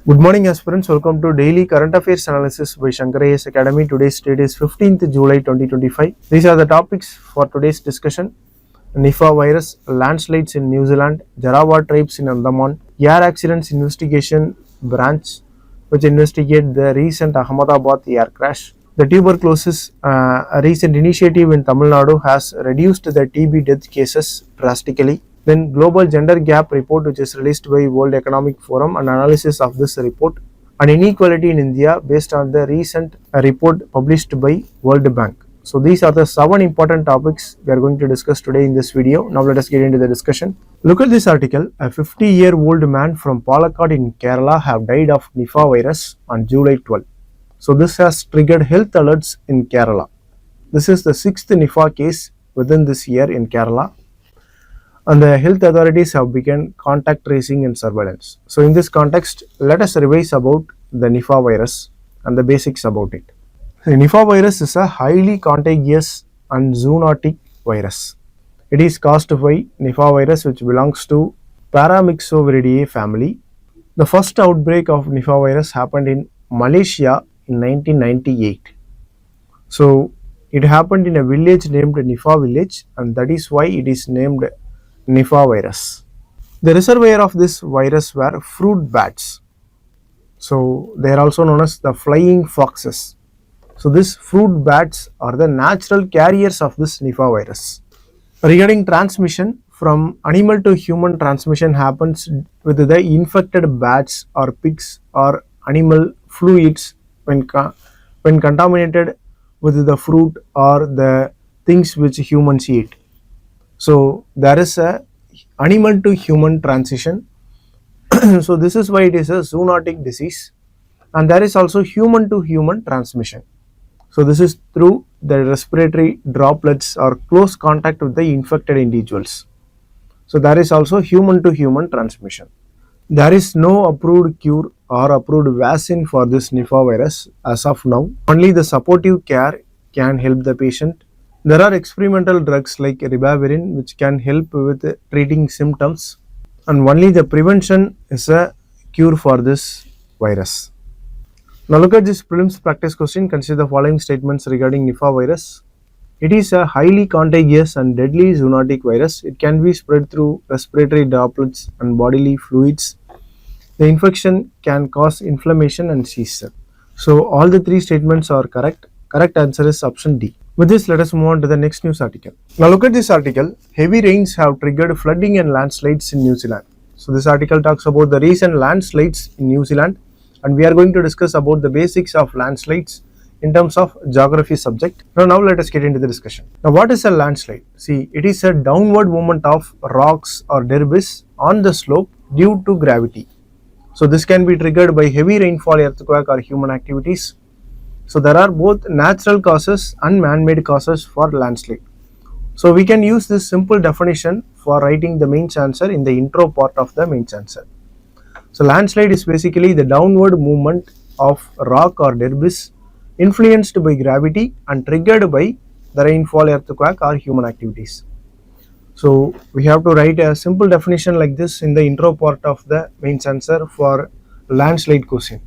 Good morning aspirants, welcome to Daily Current Affairs Analysis by Shankar IAS Academy. Today's date is 15th July 2025. These are the topics for today's discussion. Nipah virus, landslides in New Zealand, Jarawa tribes in Andaman, air accidents investigation branch which investigate the recent Ahmedabad air crash. The tuberculosis, a recent initiative in Tamil Nadu has reduced the TB death cases drastically. Then Global Gender Gap report which is released by World Economic Forum, an analysis of this report, and inequality in India based on the recent report published by World Bank. So these are the 7 important topics we are going to discuss today in this video. Now let us get into the discussion. Look at this article. A 50-year-old man from Palakkad in Kerala have died of Nipah virus on July 12. So this has triggered health alerts in Kerala. This is the 6th Nipah case within this year in Kerala, and the health authorities have begun contact tracing and surveillance. So in this context, let us revise about the Nipah virus and the basics about it. The Nipah virus is a highly contagious and zoonotic virus. It is caused by Nipah virus which belongs to Paramyxoviridae family. The first outbreak of Nipah virus happened in Malaysia in 1998. So it happened in a village named Nipah village, and that is why it is named Nipah virus. The reservoir of this virus were fruit bats. So they are also known as the flying foxes. So these fruit bats are the natural carriers of this Nipah virus. Regarding transmission, from animal to human transmission happens with the infected bats or pigs or animal fluids when contaminated with the fruit or the things which humans eat. So there is a animal to human transition. So this is why it is a zoonotic disease, and there is also human to human transmission. So this is through the respiratory droplets or close contact with the infected individuals. So there is also human to human transmission. There is no approved cure or approved vaccine for this Nipah virus as of now. Only the supportive care can help the patient. There are experimental drugs like ribavirin which can help with treating symptoms, and only the prevention is a cure for this virus. Now look at this prelims practice question. Consider the following statements regarding Nipah virus. It is a highly contagious and deadly zoonotic virus. It can be spread through respiratory droplets and bodily fluids. The infection can cause inflammation and seizure. So all the 3 statements are correct. Correct answer is option D. With this, let us move on to the next news article. Now look at this article. Heavy rains have triggered flooding and landslides in New Zealand. So this article talks about the recent landslides in New Zealand, and we are going to discuss about the basics of landslides in terms of geography subject. Now let us get into the discussion. Now what is a landslide? See, it is a downward movement of rocks or debris on the slope due to gravity. So this can be triggered by heavy rainfall, earthquake or human activities. So there are both natural causes and man-made causes for landslide. So we can use this simple definition for writing the main answer in the intro part of the main answer. So landslide is basically the downward movement of rock or debris influenced by gravity and triggered by the rainfall, earthquake or human activities. So we have to write a simple definition like this in the intro part of the main answer for landslide question.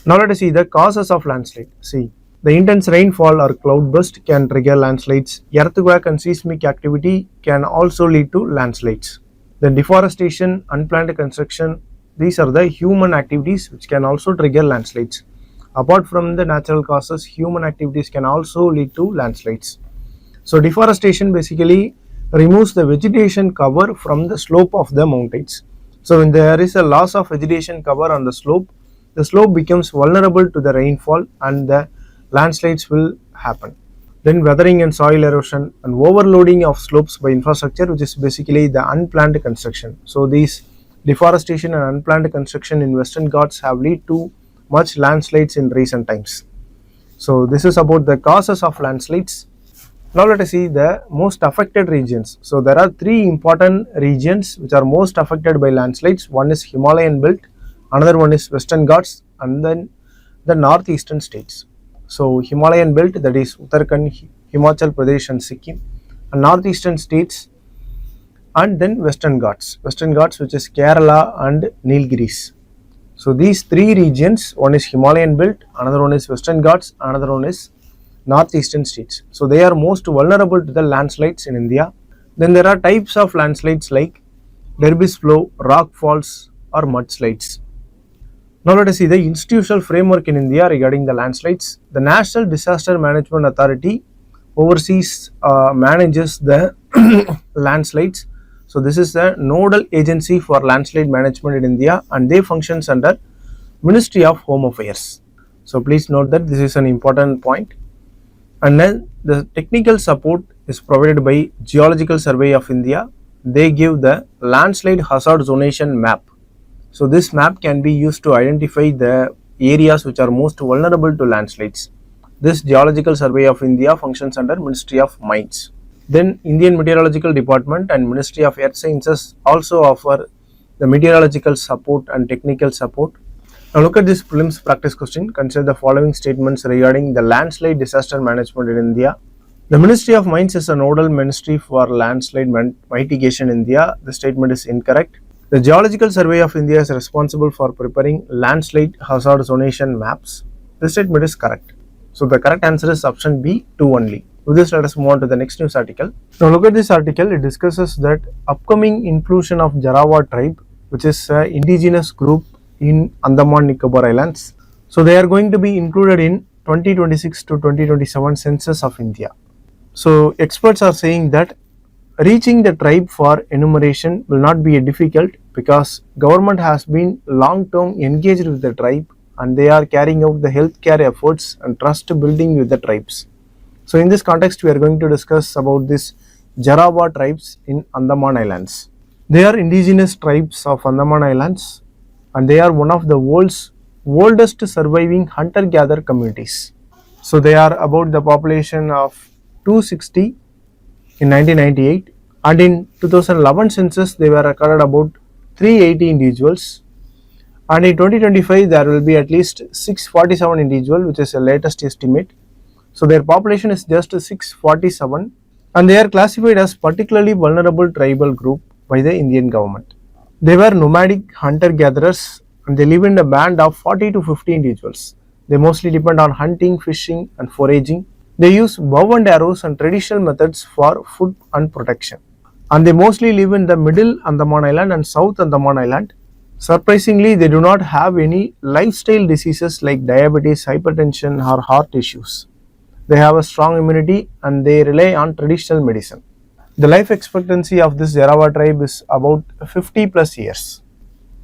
Now let us see the causes of landslide. See, the intense rainfall or cloudburst can trigger landslides. Earthquake and seismic activity can also lead to landslides. Then deforestation, unplanned construction, these are the human activities which can also trigger landslides. Apart from the natural causes, human activities can also lead to landslides. So deforestation basically removes the vegetation cover from the slope of the mountains. So when there is a loss of vegetation cover on the slope becomes vulnerable to the rainfall and the landslides will happen. Then weathering and soil erosion and overloading of slopes by infrastructure, which is basically the unplanned construction. So these deforestation and unplanned construction in Western Ghats have led to much landslides in recent times. So this is about the causes of landslides. Now let us see the most affected regions. So there are 3 important regions which are most affected by landslides. One is Himalayan belt, another one is Western Ghats, and then the northeastern states. So Himalayan belt, that is Uttarakhand, Himachal Pradesh and Sikkim, and northeastern states, and then Western Ghats which is Kerala and Nilgiris. So these three regions, one is Himalayan belt, another one is Western Ghats, another one is northeastern states. So they are most vulnerable to the landslides in India. Then there are types of landslides like Derbys flow, rock falls or mudslides. Now let us see the institutional framework in India regarding the landslides. The National Disaster Management Authority oversees, manages the landslides. So this is the nodal agency for landslide management in India, and they functions under Ministry of Home Affairs. So please note that this is an important point. And then the technical support is provided by Geological Survey of India. They give the landslide hazard zonation map. So this map can be used to identify the areas which are most vulnerable to landslides. This Geological Survey of India functions under Ministry of Mines. Then Indian Meteorological Department and Ministry of Earth Sciences also offer the meteorological support and technical support. Now look at this prelims practice question. Consider the following statements regarding the landslide disaster management in India. The Ministry of Mines is a nodal ministry for landslide mitigation in India. The statement is incorrect. The Geological Survey of India is responsible for preparing landslide hazard zonation maps. The statement is correct. So the correct answer is option B, 2 only. With this, let us move on to the next news article. Now look at this article. It discusses that upcoming inclusion of Jarawa tribe, which is an indigenous group in Andaman Nicobar Islands. So they are going to be included in 2026 to 2027 Census of India. So experts are saying that reaching the tribe for enumeration will not be difficult because government has been long-term engaged with the tribe and they are carrying out the healthcare efforts and trust building with the tribes. So in this context, we are going to discuss about this Jarawa tribes in Andaman Islands. They are indigenous tribes of Andaman Islands and they are one of the world's oldest surviving hunter-gatherer communities. So they are about the population of 260 in 1998, and in 2011 census they were recorded about 380 individuals, and in 2025 there will be at least 647 individuals, which is the latest estimate. So their population is just 647 and they are classified as particularly vulnerable tribal group by the Indian government. They were nomadic hunter-gatherers and they live in a band of 40 to 50 individuals. They mostly depend on hunting, fishing and foraging. They use bow and arrows and traditional methods for food and protection. And they mostly live in the middle Andaman Island and South Andaman Island. Surprisingly, they do not have any lifestyle diseases like diabetes, hypertension or heart issues. They have a strong immunity and they rely on traditional medicine. The life expectancy of this Jarawa tribe is about 50 plus years.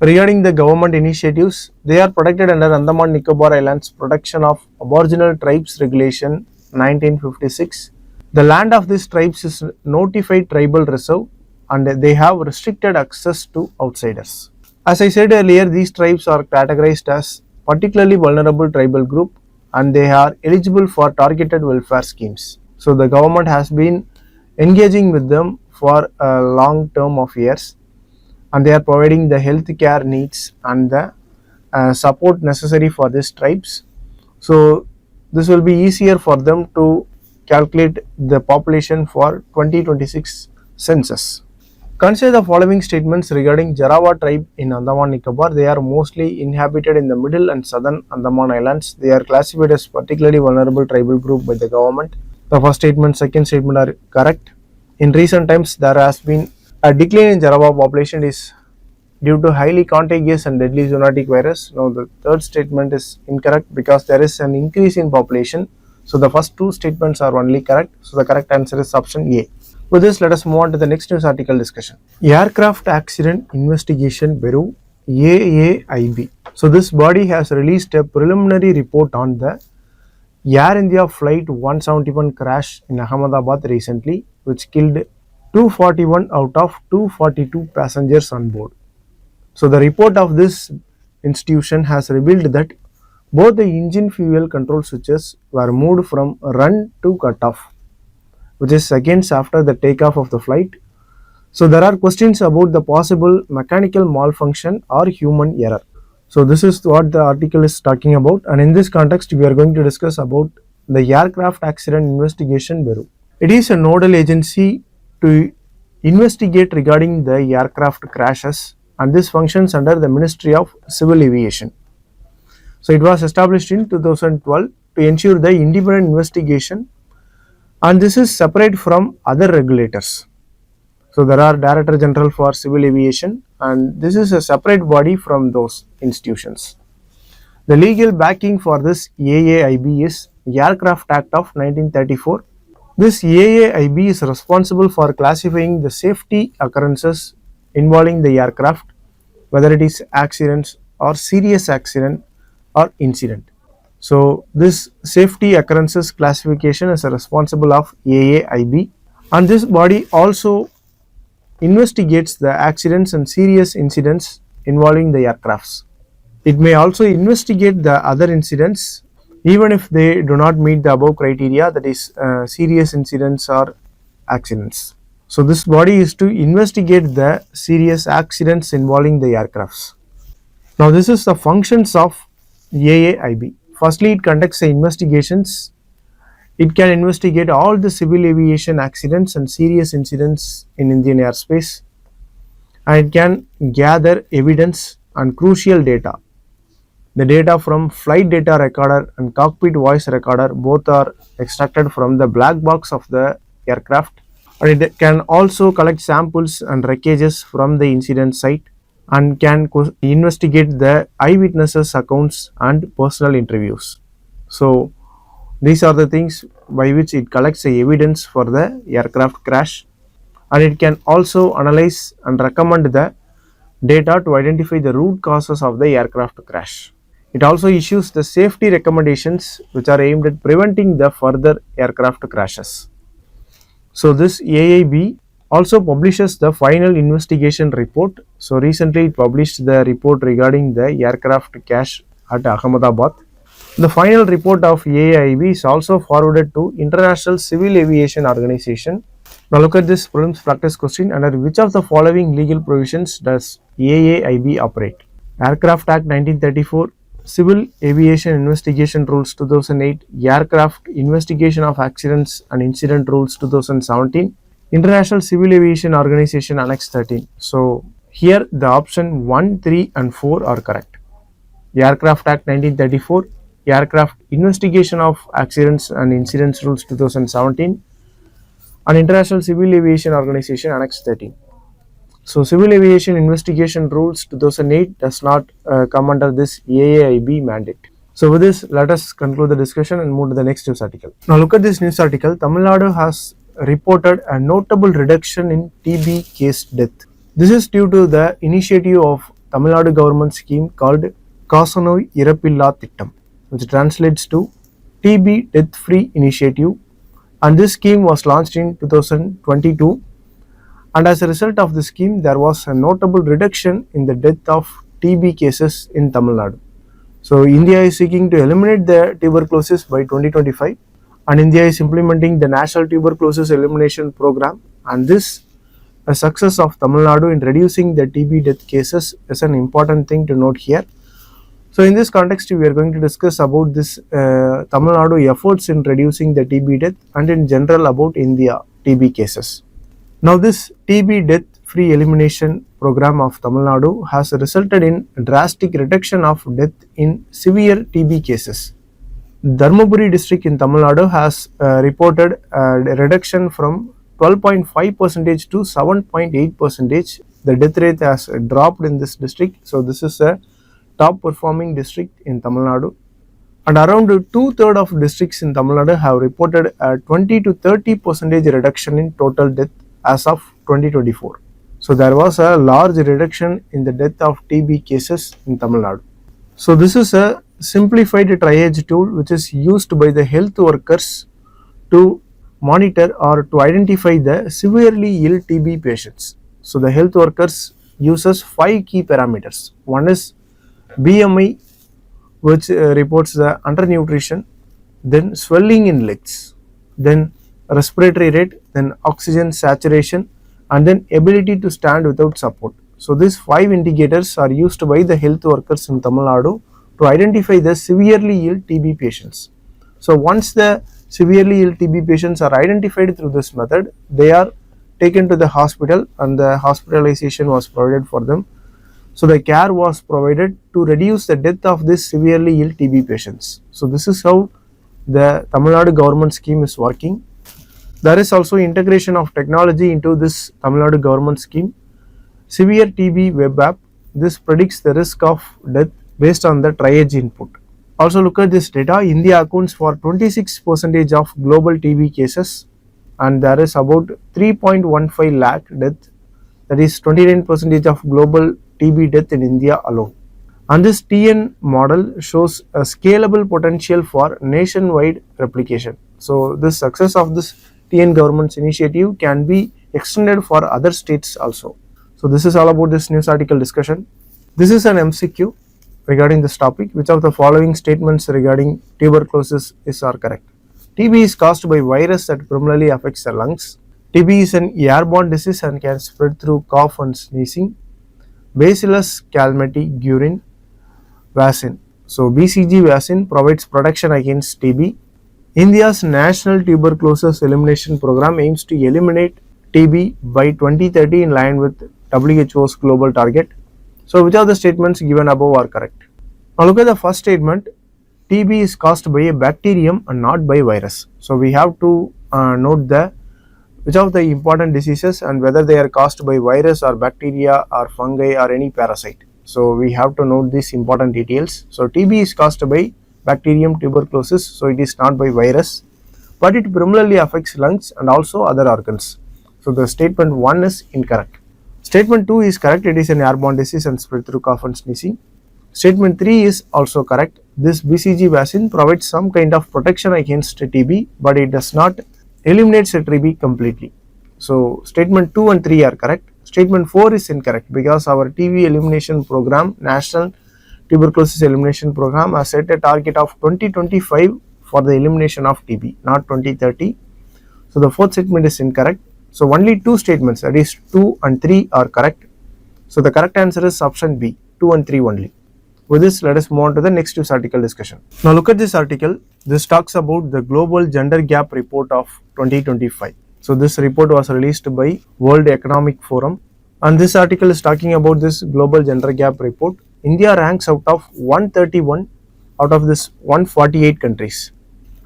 Regarding the government initiatives, they are protected under Andaman Nicobar Islands Protection of Aboriginal Tribes Regulation 1956. The land of these tribes is notified tribal reserve and they have restricted access to outsiders. As I said earlier, these tribes are categorized as particularly vulnerable tribal group and they are eligible for targeted welfare schemes. So the government has been engaging with them for a long term of years and they are providing the health care needs and the support necessary for these tribes. So this will be easier for them to calculate the population for 2026 census. Consider the following statements regarding Jarawa tribe in Andaman Nicobar. They are mostly inhabited in the middle and southern Andaman Islands. They are classified as particularly vulnerable tribal group by the government. The first statement, second statement are correct. In recent times, there has been a decline in Jarawa population is due to highly contagious and deadly zoonotic virus. Now the third statement is incorrect because there is an increase in population. So the first two statements are only correct. So the correct answer is option A. With this, let us move on to the next news article discussion. Aircraft Accident Investigation Bureau, AAIB. So this body has released a preliminary report on the Air India Flight 171 crash in Ahmedabad recently, which killed 241 out of 242 passengers on board. So the report of this institution has revealed that both the engine fuel control switches were moved from run to cutoff, which is seconds after the takeoff of the flight. So there are questions about the possible mechanical malfunction or human error. So this is what the article is talking about, and in this context we are going to discuss about the Aircraft Accident Investigation Bureau. It is a nodal agency to investigate regarding the aircraft crashes and this functions under the Ministry of Civil Aviation. So it was established in 2012 to ensure the independent investigation, and this is separate from other regulators. So there are Director General for Civil Aviation, and this is a separate body from those institutions. The legal backing for this AAIB is Aircraft Act of 1934. This AAIB is responsible for classifying the safety occurrences involving the aircraft, whether it is accidents or serious accident or incident. So this safety occurrences classification is responsible of AAIB, and this body also investigates the accidents and serious incidents involving the aircrafts. It may also investigate the other incidents even if they do not meet the above criteria, that is serious incidents or accidents. So this body is to investigate the serious accidents involving the aircrafts. Now this is the functions of AAIB. Firstly, it conducts the investigations. It can investigate all the civil aviation accidents and serious incidents in Indian airspace, and it can gather evidence and crucial data. The data from flight data recorder and cockpit voice recorder both are extracted from the black box of the aircraft, and it can also collect samples and wreckages from the incident site and can investigate the eyewitnesses accounts and personal interviews. So these are the things by which it collects the evidence for the aircraft crash, and it can also analyze and recommend the data to identify the root causes of the aircraft crash. It also issues the safety recommendations which are aimed at preventing the further aircraft crashes. So this AAIB also publishes the final investigation report. So recently it published the report regarding the aircraft crash at Ahmedabad. The final report of AAIB is also forwarded to International Civil Aviation Organization. Now look at this prelims practice question: under which of the following legal provisions does AAIB operate? Aircraft Act 1934, Civil Aviation Investigation Rules 2008, Aircraft Investigation of Accidents and Incident Rules 2017, International Civil Aviation Organization Annex 13. So here the option 1, 3 and 4 are correct. Aircraft Act 1934, Aircraft Investigation of Accidents and Incidents Rules 2017, and International Civil Aviation Organization Annex 13. So Civil Aviation Investigation Rules 2008 does not come under this AAIB mandate. So with this, let us conclude the discussion and move to the next news article. Now look at this news article. Tamil Nadu has reported a notable reduction in TB case death. This is due to the initiative of Tamil Nadu government scheme called Kasanoi Irappilla Thittam, which translates to TB Death Free Initiative, and this scheme was launched in 2022, and as a result of the scheme there was a notable reduction in the death of TB cases in Tamil Nadu. So India is seeking to eliminate the tuberculosis by 2025, and India is implementing the National Tuberculosis Elimination Program, and this a success of Tamil Nadu in reducing the TB death cases is an important thing to note here. So in this context, we are going to discuss about this Tamil Nadu efforts in reducing the TB death and in general about India TB cases. Now this TB death free elimination program of Tamil Nadu has resulted in drastic reduction of death in severe TB cases. Dharmaburi district in Tamil Nadu has reported a reduction from 12.5% to 7.8%. The death rate has dropped in this district. So this is a top performing district in Tamil Nadu, and around 2/3 of districts in Tamil Nadu have reported a 20 to 30% reduction in total death as of 2024. So there was a large reduction in the death of TB cases in Tamil Nadu. So this is a simplified triage tool which is used by the health workers to monitor or to identify the severely ill TB patients. So the health workers uses 5 key parameters. One is BMI, which reports the undernutrition, then swelling in legs, then respiratory rate, then oxygen saturation, and then ability to stand without support. So these 5 indicators are used by the health workers in Tamil Nadu to identify the severely ill TB patients. So once the severely ill TB patients are identified through this method, they are taken to the hospital and the hospitalization was provided for them. So the care was provided to reduce the death of these severely ill TB patients. So this is how the Tamil Nadu government scheme is working. There is also integration of technology into this Tamil Nadu government scheme. Severe TB web app. This predicts the risk of death based on the triage input. Also look at this data. India accounts for 26% of global TB cases, and there is about 3.15 lakh death. That is 29% of global TB death in India alone. And this TN model shows a scalable potential for nationwide replication. So this success of this TN government's initiative can be extended for other states also. So this is all about this news article discussion. This is an MCQ regarding this topic. Which of the following statements regarding tuberculosis are correct? TB is caused by virus that primarily affects the lungs. TB is an airborne disease and can spread through cough and sneezing. Bacillus calmette-guerin vaccine. So BCG vaccine provides protection against TB. India's National Tuberculosis Elimination Program aims to eliminate TB by 2030 in line with WHO's global target. So which of the statements given above are correct? Now look at the first statement. TB is caused by a bacterium and not by virus. So we have to note the which of the important diseases and whether they are caused by virus or bacteria or fungi or any parasite. So we have to note these important details. So TB is caused by bacterium tuberculosis, so it is not by virus, but it primarily affects lungs and also other organs. So the statement 1 is incorrect. Statement 2 is correct. It is an airborne disease and spread through cough and sneezing. Statement 3 is also correct. This BCG vaccine provides some kind of protection against TB, but it does not eliminate TB completely. So statement 2 and 3 are correct. Statement 4 is incorrect because our TB elimination program, National Tuberculosis Elimination Program, has set a target of 2025 for the elimination of TB, not 2030. So the fourth statement is incorrect. So only two statements, that is 2 and 3 are correct. So the correct answer is option B, 2 and 3 only. With this, let us move on to the next news article discussion. Now look at this article. This talks about the Global Gender Gap Report of 2025. So this report was released by World Economic Forum, and this article is talking about this Global Gender Gap Report. India ranks out of 131 out of this 148 countries.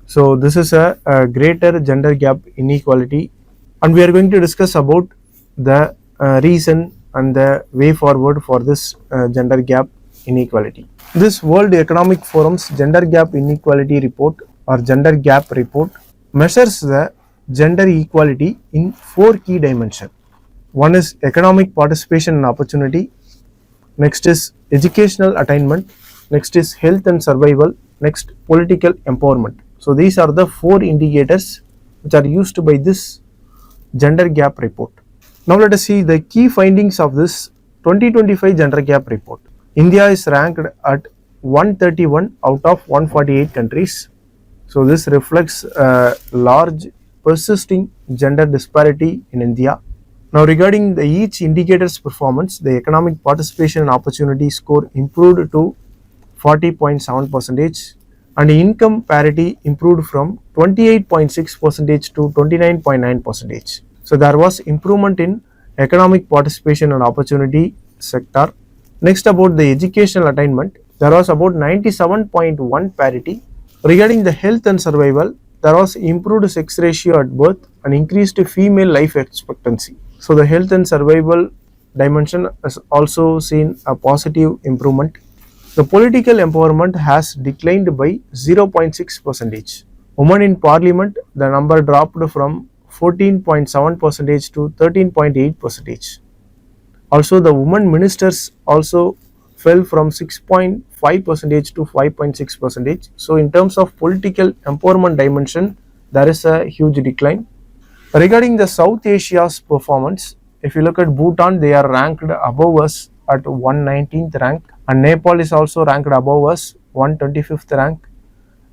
So this is a greater gender gap inequality, and we are going to discuss about the reason and the way forward for this gender gap inequality. This World Economic Forum's Gender Gap Inequality Report or Gender Gap Report measures the gender equality in 4 key dimensions. One is economic participation and opportunity, next is educational attainment, next is health and survival, next political empowerment. So these are the 4 indicators which are used by this gender gap report. Now let us see the key findings of this 2025 gender gap report. India is ranked at 131 out of 148 countries. So this reflects a large persisting gender disparity in India. Now regarding each indicator's performance, the economic participation and opportunity score improved to 40.7% and income parity improved from 28.6% to 29.9%. So there was improvement in economic participation and opportunity sector. Next, about the educational attainment, there was about 97.1 parity. Regarding the health and survival, there was improved sex ratio at birth and increased female life expectancy. So the health and survival dimension has also seen a positive improvement. The political empowerment has declined by 0.6%. Women in parliament, the number dropped from 14.7% to 13.8%. Also, the women ministers also fell from 6.5% to 5.6%. So in terms of political empowerment dimension, there is a huge decline. Regarding the South Asia's performance, if you look at Bhutan, they are ranked above us at 119th rank, and Nepal is also ranked above us, 125th rank,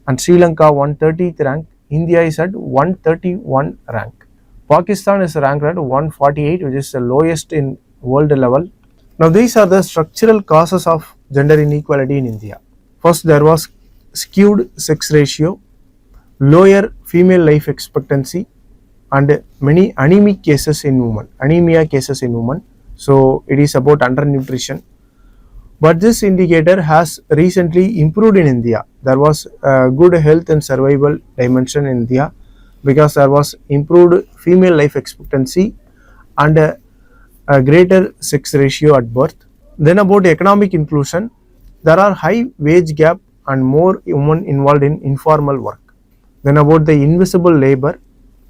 and Sri Lanka 130th rank. India is at 131 rank. Pakistan is ranked at 148, which is the lowest in world level. Now these are the structural causes of gender inequality in India. First, there was skewed sex ratio, lower female life expectancy, and many anemia cases in women. So it is about undernutrition. But this indicator has recently improved in India. There was a good health and survival dimension in India because there was improved female life expectancy and a greater sex ratio at birth. Then about economic inclusion, there are high wage gap and more women involved in informal work. Then about the invisible labor,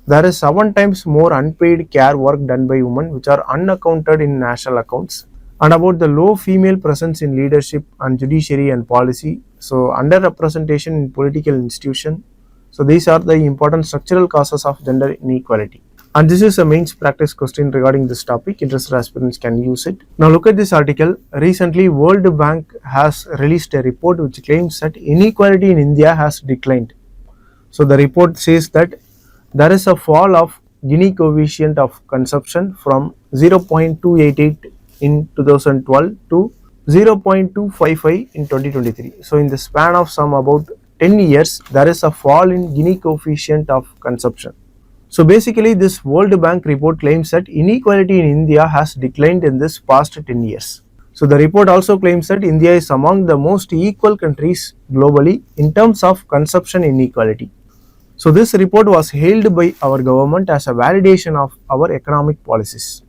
there is 7 times more unpaid care work done by women which are unaccounted in national accounts. And about the low female presence in leadership and judiciary and policy, so underrepresentation in political institution. So these are the important structural causes of gender inequality. And this is a mains practice question regarding this topic. Interested aspirants can use it. Now look at this article. Recently, World Bank has released a report which claims that inequality in India has declined. So the report says that there is a fall of Gini coefficient of consumption from 0.288 in 2012 to 0.255 in 2023. So in the span of some about 10 years, there is a fall in Gini coefficient of consumption. So basically this World Bank report claims that inequality in India has declined in this past 10 years. So the report also claims that India is among the most equal countries globally in terms of consumption inequality. So this report was hailed by our government as a validation of our economic policies.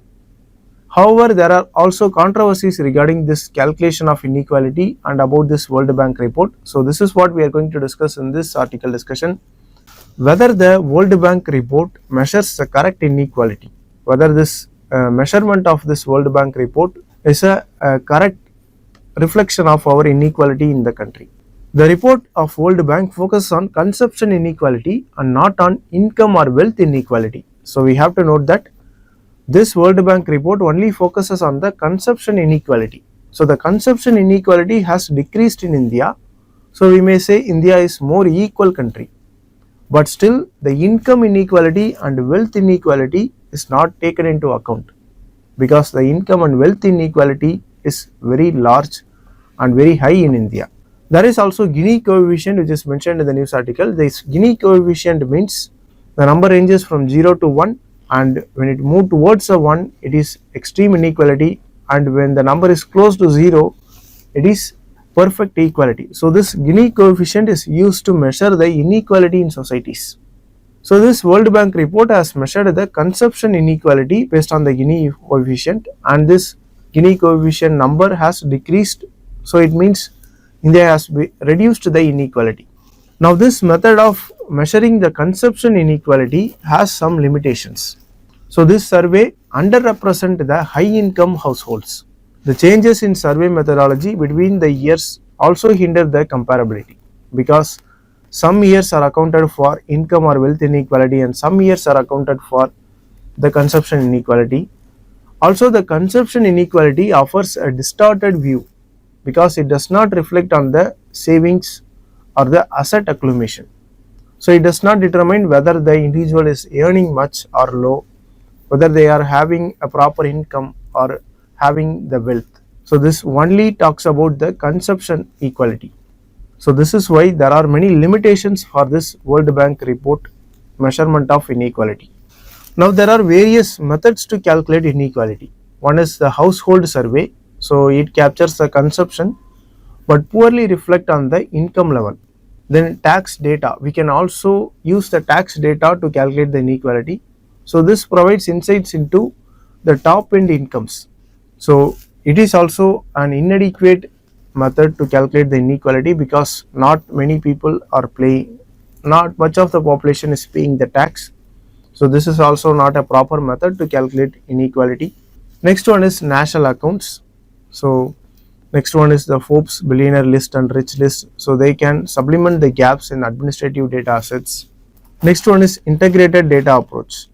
However, there are also controversies regarding this calculation of inequality and about this World Bank report. So this is what we are going to discuss in this article discussion. Whether the World Bank report measures the correct inequality, whether this measurement of this World Bank report is a correct reflection of our inequality in the country. The report of World Bank focuses on consumption inequality and not on income or wealth inequality. So we have to note that this World Bank report only focuses on the consumption inequality. So the consumption inequality has decreased in India. So we may say India is more equal country. But still the income inequality and wealth inequality is not taken into account because the income and wealth inequality is very large and very high in India. There is also Gini coefficient which is mentioned in the news article. This Gini coefficient means the number ranges from 0 to 1, and when it moves towards a 1 it is extreme inequality, and when the number is close to 0 it is perfect equality. So this Gini coefficient is used to measure the inequality in societies. So this World Bank report has measured the consumption inequality based on the Gini coefficient, and this Gini coefficient number has decreased. So it means India has reduced the inequality. Now this method of measuring the consumption inequality has some limitations. So this survey underrepresents the high income households. The changes in survey methodology between the years also hinder the comparability because some years are accounted for income or wealth inequality and some years are accounted for the consumption inequality. Also the consumption inequality offers a distorted view because it does not reflect on the savings or the asset accumulation. So it does not determine whether the individual is earning much or low, whether they are having a proper income or having the wealth. So this only talks about the consumption equality. So this is why there are many limitations for this World Bank report measurement of inequality. Now there are various methods to calculate inequality. One is the household survey. So it captures the consumption but poorly reflect on the income level. Then tax data. We can also use the tax data to calculate the inequality. So this provides insights into the top end incomes. So it is also an inadequate method to calculate the inequality because not many people are paying, not much of the population is paying the tax. So this is also not a proper method to calculate inequality. Next one is national accounts. So next one is the Forbes billionaire list and rich list. So they can supplement the gaps in administrative data assets. Next one is integrated data approach.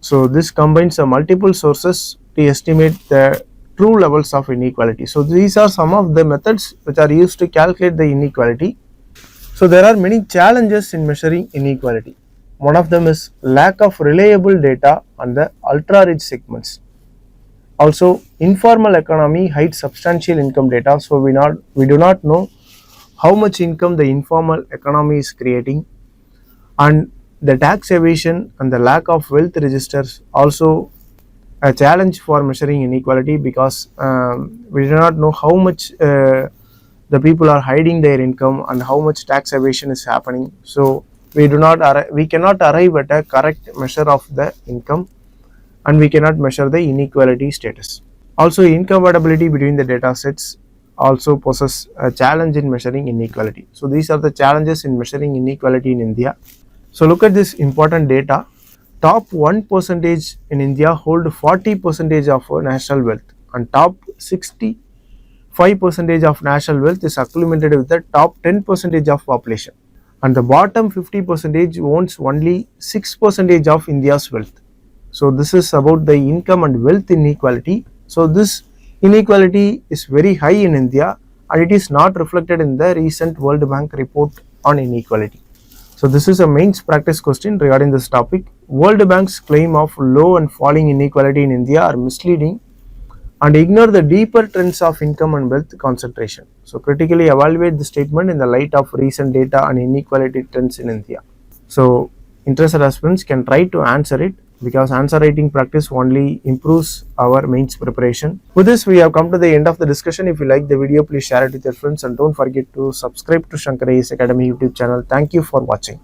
So this combines multiple sources to estimate the true levels of inequality. So these are some of the methods which are used to calculate the inequality. So there are many challenges in measuring inequality. One of them is lack of reliable data on the ultra rich segments. Also, informal economy hides substantial income data, so we do not know how much income the informal economy is creating, and the tax evasion and the lack of wealth registers also a challenge for measuring inequality because we do not know how much the people are hiding their income and how much tax evasion is happening. So we cannot arrive at a correct measure of the income, and we cannot measure the inequality status. Also, incompatibility between the data sets also poses a challenge in measuring inequality. So these are the challenges in measuring inequality in India. So look at this important data. Top 1% in India hold 40% of national wealth, and top 65% of national wealth is accumulated with the top 10% of population, and the bottom 50% owns only 6% of India's wealth. So this is about the income and wealth inequality. So this inequality is very high in India, and it is not reflected in the recent World Bank report on inequality. So this is a mains practice question regarding this topic. World Bank's claim of low and falling inequality in India are misleading and ignore the deeper trends of income and wealth concentration. So critically evaluate the statement in the light of recent data on inequality trends in India. So interested aspirants can try to answer it, because answer writing practice only improves our mains preparation. With this, we have come to the end of the discussion. If you like the video, please share it with your friends, and don't forget to subscribe to Shankar IAS Academy YouTube channel. Thank you for watching.